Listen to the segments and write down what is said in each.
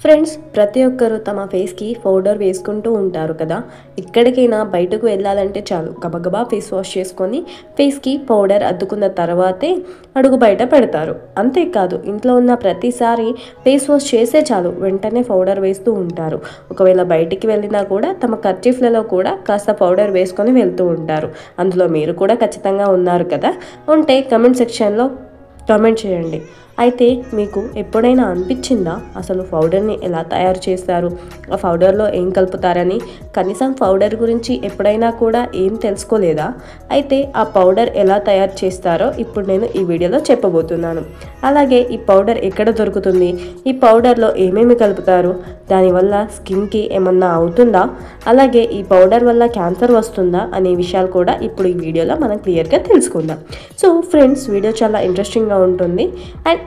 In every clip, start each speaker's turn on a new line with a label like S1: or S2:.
S1: Friends, ప్రతి ఒక్కరూ తమ ఫేస్కి పౌడర్ వేసుకుంటూ ఉంటారు కదా. ఎక్కడికైనా బయటకు వెళ్ళాలంటే చాలు గబగబా ఫేస్ వాష్ చేసుకొని ఫేస్కి పౌడర్ అద్దుకున్న తర్వాతే అడుగు బయట పెడతారు. అంతేకాదు, ఇంట్లో ఉన్న ప్రతిసారి ఫేస్ వాష్ చేసే చాలు వెంటనే పౌడర్ వేస్తూ ఉంటారు. ఒకవేళ బయటికి వెళ్ళినా కూడా తమ కర్చీఫ్లలో కూడా కాస్త పౌడర్ వేసుకొని వెళ్తూ ఉంటారు. అందులో మీరు కూడా ఖచ్చితంగా ఉన్నారు కదా. ఉంటే కమెంట్ సెక్షన్లో కామెంట్ చేయండి. అయితే మీకు ఎప్పుడైనా అనిపించిందా అసలు పౌడర్ని ఎలా తయారు చేస్తారు, ఆ పౌడర్లో ఏం కలుపుతారని? కనీసం పౌడర్ గురించి ఎప్పుడైనా కూడా ఏం తెలుసుకోలేదా? అయితే ఆ పౌడర్ ఎలా తయారు చేస్తారో ఇప్పుడు నేను ఈ వీడియోలో చెప్పబోతున్నాను. అలాగే ఈ పౌడర్ ఎక్కడ దొరుకుతుంది, ఈ పౌడర్లో ఏమేమి కలుపుతారు, దానివల్ల స్కిన్కి ఏమన్నా అవుతుందా, అలాగే ఈ పౌడర్ వల్ల క్యాన్సర్ వస్తుందా అనే విషయాలు కూడా ఇప్పుడు ఈ వీడియోలో మనం క్లియర్గా తెలుసుకుందాం. సో ఫ్రెండ్స్, వీడియో చాలా ఇంట్రెస్టింగ్గా ఉంటుంది అండ్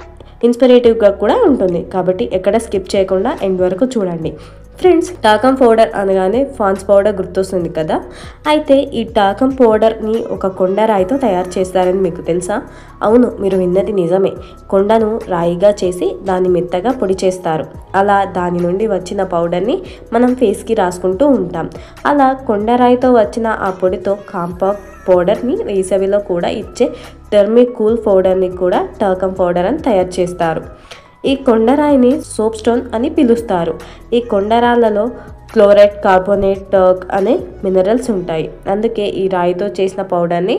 S1: ఇన్స్పిరేటివ్గా కూడా ఉంటుంది, కాబట్టి ఎక్కడ స్కిప్ చేయకుండా ఎండ్ వరకు చూడండి. ఫ్రెండ్స్, టాకం పౌడర్ అనగానే ఫాన్స్ పౌడర్ గుర్తొస్తుంది కదా. అయితే ఈ టాకం పౌడర్ని ఒక కొండ రాయితో తయారు చేస్తారని మీకు తెలుసా? అవును, మీరు విన్నది నిజమే. కొండను రాయిగా చేసి దాన్ని మెత్తగా పొడి చేస్తారు. అలా దాని నుండి వచ్చిన పౌడర్ని మనం ఫేస్కి రాసుకుంటూ ఉంటాం. అలా కొండరాయితో వచ్చిన ఆ పొడితో కాంపాక్ట్ పౌడర్ని వేసవిలో కూడా ఇచ్చే టర్మిక్ కూల్ పౌడర్ని కూడా టాకం పౌడర్ అని తయారు చేస్తారు. ఈ కొండరాయిని సోప్ స్టోన్ అని పిలుస్తారు. ఈ కొండరాళ్ళలో క్లోరైడ్, కార్బోనేట్, టర్క్ అనే మినరల్స్ ఉంటాయి. అందుకే ఈ రాయితో చేసిన పౌడర్ని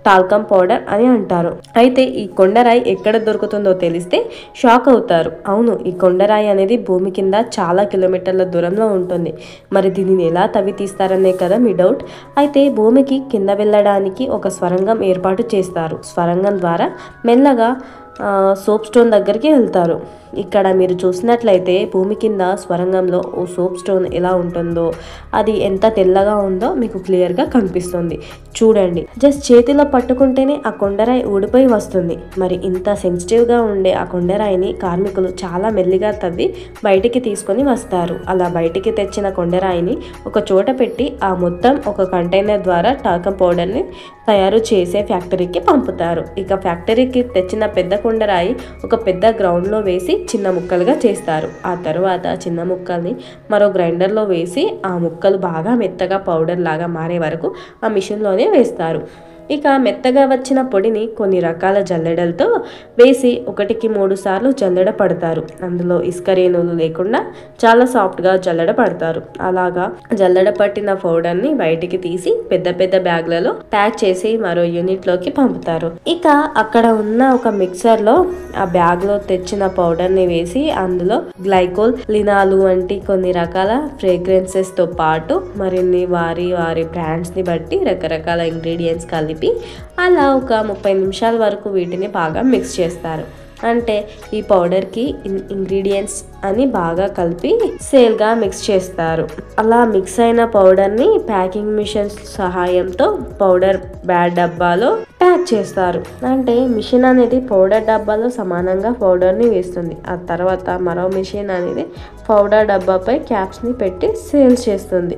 S1: టాల్కమ్ పౌడర్ అని అంటారు. అయితే ఈ కొండరాయి ఎక్కడ దొరుకుతుందో తెలిస్తే షాక్ అవుతారు. అవును, ఈ కొండరాయి అనేది భూమి కింద చాలా కిలోమీటర్ల దూరంలో ఉంటుంది. మరి దీనిని ఎలా తవ్వి తీస్తారనే కదా మీ డౌట్. అయితే భూమికి కింద వెళ్ళడానికి ఒక స్వరంగం ఏర్పాటు చేస్తారు. స్వరంగం ద్వారా మెల్లగా సోప్ స్టోన్ దగ్గరికి వెళ్తారు. ఇక్కడ మీరు చూసినట్లయితే భూమి కింద స్వరంగంలో ఓ సోప్ స్టోన్ ఎలా ఉంటుందో, అది ఎంత తెల్లగా ఉందో మీకు క్లియర్గా కనిపిస్తుంది. చూడండి, జస్ట్ చేతిలో పట్టుకుంటేనే ఆ కొండరాయి ఊడిపోయి వస్తుంది. మరి ఇంత సెన్సిటివ్గా ఉండే ఆ కొండరాయిని కార్మికులు చాలా మెల్లిగా తవ్వి బయటికి తీసుకొని వస్తారు. అలా బయటికి తెచ్చిన కొండరాయిని ఒక చోట పెట్టి ఆ మొత్తం ఒక కంటైనర్ ద్వారా టాకం పౌడర్ని తయారు చేసే ఫ్యాక్టరీకి పంపుతారు. ఇక ఫ్యాక్టరీకి తెచ్చిన పెద్ద కొండరాయి ఒక పెద్ద గ్రౌండ్లో వేసి చిన్న ముక్కలుగా చేస్తారు. ఆ తర్వాత చిన్న ముక్కల్ని మరో గ్రైండర్లో వేసి ఆ ముక్కలు బాగా మెత్తగా పౌడర్ లాగా మారే వరకు ఆ మిషన్లోనే వేస్తారు. ఇక మెత్తగా వచ్చిన పొడిని కొన్ని రకాల జల్లెడలతో వేసి 1-3 సార్లు జల్లెడ పడతారు. అందులో ఇసుక రేణువులు లేకుండా చాలా సాఫ్ట్గా జల్లెడ పడతారు. అలాగా జల్లెడ పట్టిన పౌడర్ని బయటికి తీసి పెద్ద పెద్ద బ్యాగ్లలో ప్యాక్ చేసి మరో యూనిట్లోకి పంపుతారు. ఇక అక్కడ ఉన్న ఒక మిక్సర్లో ఆ బ్యాగ్లో తెచ్చిన పౌడర్ని వేసి అందులో గ్లైకోల్, లినాలు వంటి కొన్ని రకాల ఫ్రేగ్రెన్సెస్తో పాటు మరిన్ని వారి బ్రాండ్స్ని బట్టి రకరకాల ఇంగ్రీడియంట్స్ కలిపి అలా ఒక 30 నిమిషాల వరకు వీటిని బాగా మిక్స్ చేస్తారు. అంటే ఈ పౌడర్కి ఇంగ్రీడియంట్స్ అని బాగా కలిపి సేల్గా మిక్స్ చేస్తారు. అలా మిక్స్ అయిన పౌడర్ని ప్యాకింగ్ మిషన్ సహాయంతో పౌడర్ బ్యాడ్ డబ్బాలో ప్యాక్ చేస్తారు. అంటే మిషన్ అనేది పౌడర్ డబ్బాలో సమానంగా పౌడర్ని వేస్తుంది. ఆ తర్వాత మరో మిషన్ అనేది పౌడర్ డబ్బాపై క్యాప్స్ని పెట్టి సేల్ చేస్తుంది.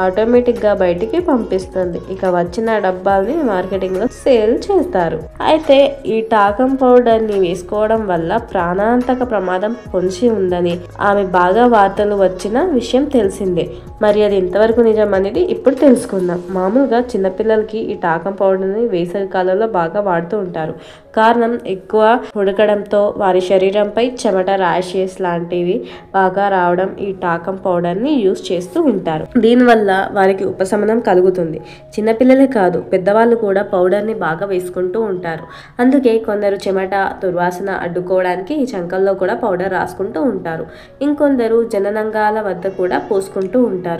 S1: ఆటోమేటిక్గా బయటికి పంపిస్తుంది. ఇక వచ్చిన డబ్బాల్ని మార్కెటింగ్లో సేల్ చేస్తారు. అయితే ఈ టాకం పౌడర్ని వేసుకోవడం వల్ల ప్రాణాంతక ప్రమాదం పొంచి ఉందని ఆమె బాగా వార్తలు వచ్చిన విషయం తెలిసిందే. మరి అది ఎంతవరకు నిజం అనేది ఇప్పుడు తెలుసుకుందాం. మామూలుగా చిన్నపిల్లలకి ఈ టాకం పౌడర్ని వేసవి కాలంలో బాగా వాడుతూ ఉంటారు. కారణం ఎక్కువ ఉడకడంతో వారి శరీరంపై చెమట, ర్యాషెస్ లాంటివి బాగా రావడం ఈ టాకం పౌడర్ని యూజ్ చేస్తూ ఉంటారు. దీనివల్ల వారికి ఉపశమనం కలుగుతుంది. చిన్నపిల్లలే కాదు, పెద్దవాళ్ళు కూడా పౌడర్ని బాగా వేసుకుంటూ ఉంటారు. అందుకే కొందరు చెమట, దుర్వాసన అడ్డుకోవడానికి ఈ చంకల్లో కూడా పౌడర్ రాసుకుంటూ ఉంటారు. ఇంకొందరు జననంగాల వద్ద కూడా పోసుకుంటూ ఉంటారు.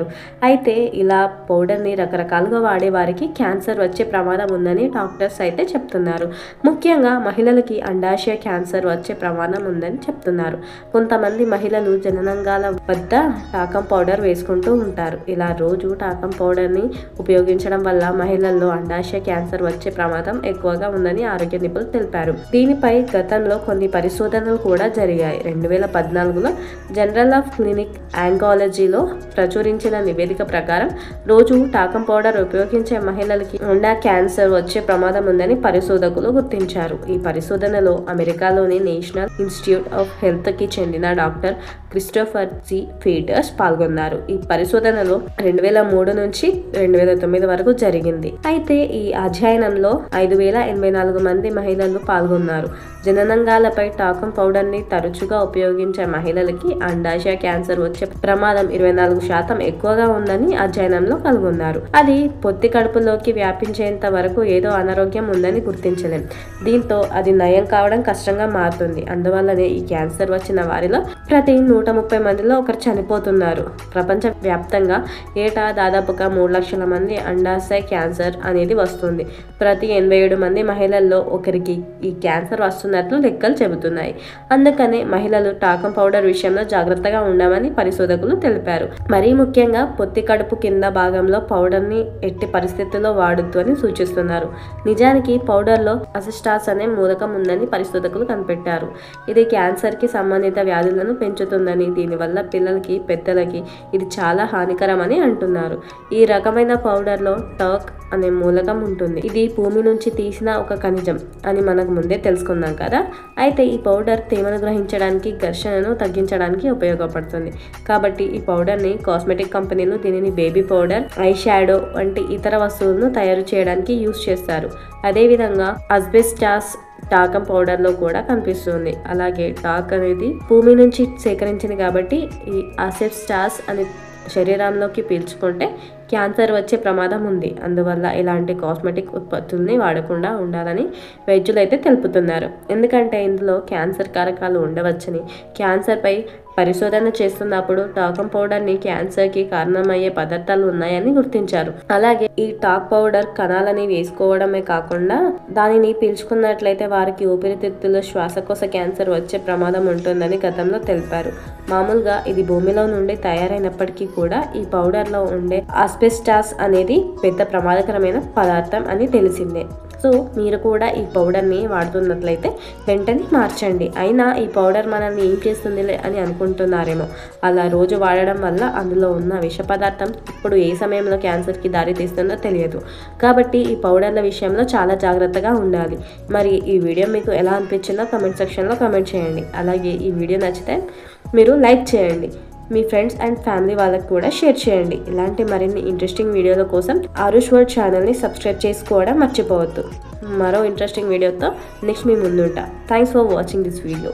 S1: అయితే ఇలా పౌడర్ని రకరకాలుగా వాడే వారికి క్యాన్సర్ వచ్చే ప్రమాదం ఉందని డాక్టర్స్ అయితే చెప్తున్నారు. ముఖ్యంగా మహిళలకి అండాశయ క్యాన్సర్ వచ్చే ప్రమాదం ఉందని చెప్తున్నారు. కొంతమంది మహిళలు జననంగాల వద్ద టాకం పౌడర్ వేసుకుంటూ ఉంటారు. ఇలా రోజు టాకం పౌడర్ని ఉపయోగించడం వల్ల మహిళల్లో అండాశయ క్యాన్సర్ వచ్చే ప్రమాదం ఎక్కువగా ఉందని ఆరోగ్య నిపుణులు తెలిపారు. దీనిపై గతంలో కొన్ని పరిశోధనలు కూడా జరిగాయి. 2014లో జర్నల్ ఆఫ్ క్లినికల్ ఆంకాలజీలో ప్రచురించిన నివేదిక ప్రకారం రోజు టాకం పౌడర్ ఉపయోగించే మహిళలకి అండా క్యాన్సర్ వచ్చే ప్రమాదం ఉందని పరిశోధకులు గుర్తించారు. కనుగొన్నారు. ఈ పరిశోధనలో అమెరికాలోని నేషనల్ ఇన్స్టిట్యూట్ ఆఫ్ హెల్త్ కి చెందిన డాక్టర్ క్రిస్టోఫర్ జి ఫీటర్స్ పాల్గొన్నారు. ఈ పరిశోధనలో 2003 నుంచి 2009 వరకు జరిగింది. అయితే ఈ అధ్యయనంలో 5084 మంది మహిళలు పాల్గొన్నారు. జననాంగాలపై టాకం పౌడర్ ని తరచుగా ఉపయోగించే మహిళలకి అండాశయ క్యాన్సర్ వచ్చే ప్రమాదం 24% ఎక్కువగా ఉందని అధ్యయనంలో కనుగొన్నారు. అది పొత్తి కడుపులోకి వ్యాపించేంత వరకు ఏదో అనారోగ్యం ఉందని గుర్తించలేం. దీంతో అది నయం కావడం కష్టంగా మారుతుంది. అందువల్లనే ఈ క్యాన్సర్ వచ్చిన వారిలో ప్రతి 130 మందిలో ఒకరు చనిపోతున్నారు. ప్రపంచ వ్యాప్తంగా ఏటా దాదాపుగా 3 లక్షల మంది అండాశయ క్యాన్సర్ అనేది వస్తుంది. ప్రతి 87 మంది మహిళల్లో ఒకరికి ఈ క్యాన్సర్ వస్తున్నట్లు లెక్కలు చెబుతున్నాయి. అందుకనే మహిళలు టాకం పౌడర్ విషయంలో జాగ్రత్తగా ఉండమని పరిశోధకులు తెలిపారు. మరీ ముఖ్యంగా పొత్తి కడుపు కింద భాగంలో పౌడర్ ని ఎట్టి పరిస్థితుల్లో వాడొద్దు అని సూచిస్తున్నారు. నిజానికి పౌడర్ లో అసిస్టాస్ అనే మూలకం ఉందని పరిశోధకులు కనిపెట్టారు. ఇది క్యాన్సర్ కి సంబంధిత వ్యాధులను పెంచుతుందని, దీనివల్ల పిల్లలకి పెద్దలకి ఇది చాలా హానికరమని అంటున్నారు. ఈ రకమైన పౌడర్ లో టాక్ అనే మూలకం ఉంటుంది. ఇది భూమి నుంచి తీసిన ఒక ఖనిజం అని మనకు ముందే తెలుసుకున్నాం కదా. అయితే ఈ పౌడర్ తేమను గ్రహించడానికి, ఘర్షణను తగ్గించడానికి ఉపయోగపడుతుంది. కాబట్టి ఈ పౌడర్ ని కాస్మెటిక్ కంపెనీలు దీనిని బేబీ పౌడర్, ఐ షాడో వంటి ఇతర వస్తువులను తయారు చేయడానికి యూజ్ చేస్తారు. అదేవిధంగా అస్బెస్టాస్ టాకం పౌడర్ లో కూడా కనిపిస్తుంది. అలాగే టాక్ అనేది భూమి నుంచి సేకరించింది కాబట్టి ఈ అసెప్స్టాస్ అని శరీరంలోకి పీల్చుకుంటే క్యాన్సర్ వచ్చే ప్రమాదం ఉంది. అందువల్ల ఇలాంటి కాస్మెటిక్ ఉత్పత్తుల్ని వాడకుండా ఉండాలని వైద్యులు అయితే తెలుపుతున్నారు. ఎందుకంటే ఇందులో క్యాన్సర్ కారకాలు ఉండవచ్చని, క్యాన్సర్పై పరిశోధన చేస్తున్నప్పుడు టాకం పౌడర్ ని క్యాన్సర్ కి కారణమయ్యే పదార్థాలు ఉన్నాయని గుర్తించారు. అలాగే ఈ టాక్ పౌడర్ కణాలని వేసుకోవడమే కాకుండా దానిని పీల్చుకున్నట్లయితే వారికి ఊపిరితిత్తులు, శ్వాసకోశ క్యాన్సర్ వచ్చే ప్రమాదం ఉంటుందని గతంలో తెలిపారు. మామూలుగా ఇది భూమిలో నుండి తయారైనప్పటికీ కూడా ఈ పౌడర్ లో ఉండే అస్బెస్టాస్ అనేది పెద్ద ప్రమాదకరమైన పదార్థం అని తెలిసిందే. సో మీరు కూడా ఈ పౌడర్ని వాడుతున్నట్లయితే వెంటనే మార్చండి. అయినా ఈ పౌడర్ మనల్ని ఏం చేస్తుందిలే అని అనుకుంటున్నారేమో. అలా రోజు వాడడం వల్ల అందులో ఉన్న విష పదార్థం ఇప్పుడు ఏ సమయంలో క్యాన్సర్కి దారి తీస్తుందో తెలియదు. కాబట్టి ఈ పౌడర్ల విషయంలో చాలా జాగ్రత్తగా ఉండాలి. మరి ఈ వీడియో మీకు ఎలా అనిపించిందో కామెంట్ సెక్షన్లో కామెంట్ చేయండి. అలాగే ఈ వీడియో నచ్చితే మీరు లైక్ చేయండి. మీ ఫ్రెండ్స్ అండ్ ఫ్యామిలీ వాళ్ళకి కూడా షేర్ చేయండి. ఇలాంటి మరిన్ని ఇంట్రెస్టింగ్ వీడియోల కోసం ఆరుష్ వరల్డ్ ఛానల్ని సబ్స్క్రైబ్ చేసుకోవడం మర్చిపోవద్దు. మరో ఇంట్రెస్టింగ్ వీడియోతో నెక్స్ట్ మీ ముందుంటా. Thanks for watching this video.